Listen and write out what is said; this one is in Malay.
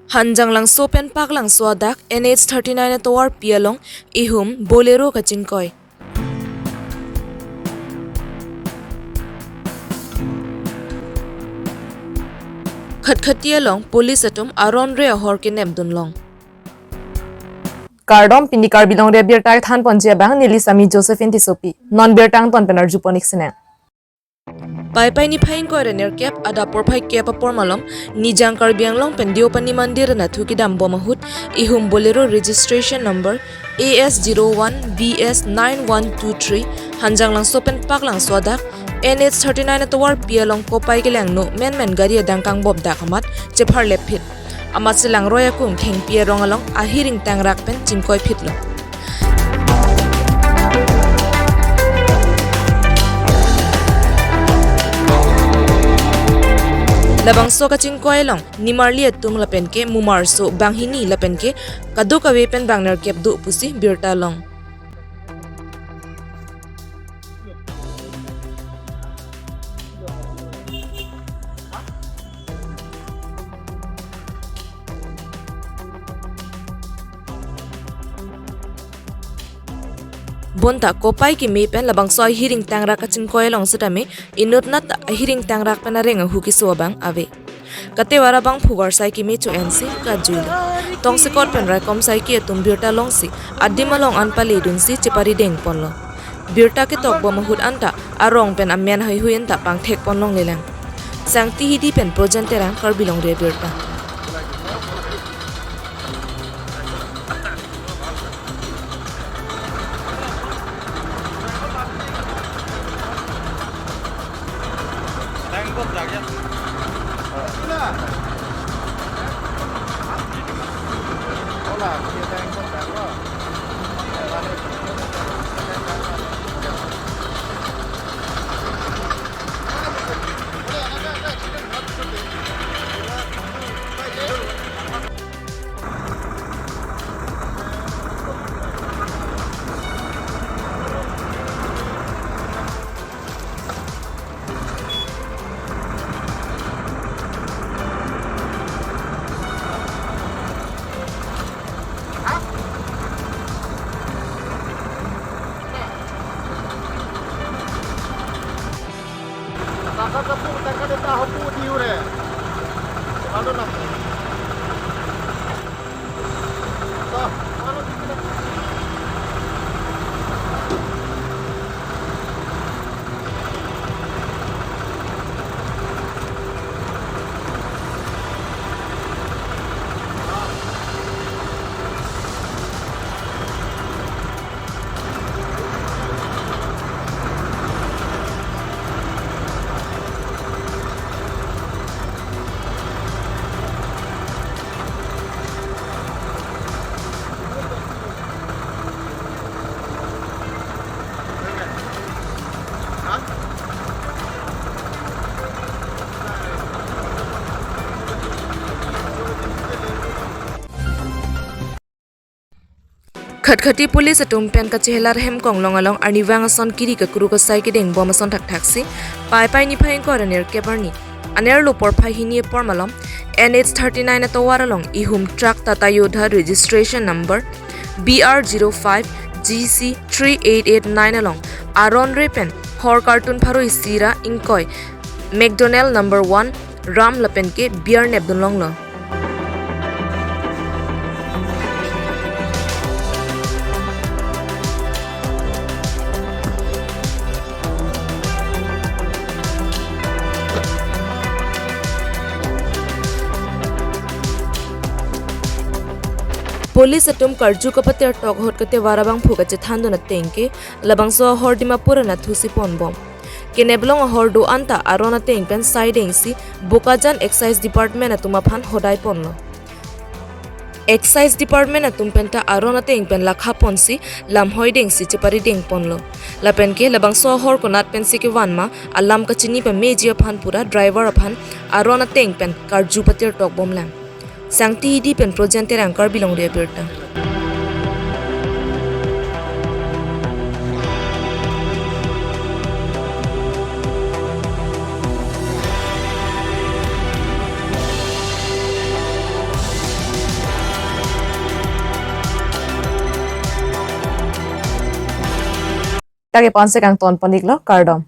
Hanjang lang sopen pak lang swadak NH39 na towar pialong ihum bolero kachingkoy. Khatkhatialong police atum aron re ahor kinem dunlong. Kardom pindi Karbi Longri Abirta than ponjia bang nili sami Josephine Tisopi non birtang ton penar juponik sine. Pai ni phain ko rener kep ada porphai kep apor malom nijang karbiang long pendio pani mandir na thuki dam bomahut ihum bolero registration number AS01BS9123 hanjang lang sopen pak lang swadak NH39 atawar pialong kopai kelang no men gari dangkang bob dakamat chephar lepit amat silang roya kung theng pierong along ahiring tangrak pen chingkoi phitlo. Labang so kaching koy long nimarli atum lapen ke mumar so banghini lapen ke kadu kawe pen bangner kep du pusi birta long. Bonta kopai ki me pen labang so hiring tangra kaching koy long sedame inut nat hiring tangra pen areng huki so bang ave kate wara bang phugar sai ki me chu nc ka jul tong se kot pen ra kom sai ki tum birta long si adima long an pali dun si chepari deng ponlo birta ke tok bo mahut anta arong pen amyan hai huyen ta pang thek pon long lelang sangti hidi pen projenterang Karbi Longri Abirta. Khatkhati police atum pen ka chehlar hem kong longalong arni wanga son kiri ka kuru ka sai ki deng bom son thak thaksi pai ni phain ko raner keparni aner lo por phai hini por malom NH39 atawar along ihum truck tata yodha registration number BR05GC3889 along aron repen hor cartoon pharo isira inkoi McDonald number 1 ram lapen ke beer nebdun long lo. Police atum karju kapater tok hot kate warabang phuka che thandu na tengke labang so hordima purana thusi ponbom keneblong hordu anta arona teng pen siding si bokajan excise department atuma phan hodai ponno excise department atum penta arona teng pen lakha ponsi lam hoiding si chepari deng ponlo lapen ke labang so hor konat pen si ke wanma alam ka chini pe meji phan pura driver phan arona teng pen karju pater tok bomlam sangti hidi pen projenterang Karbi Longri Abirta. Tage panse kang ton panik lo kardom.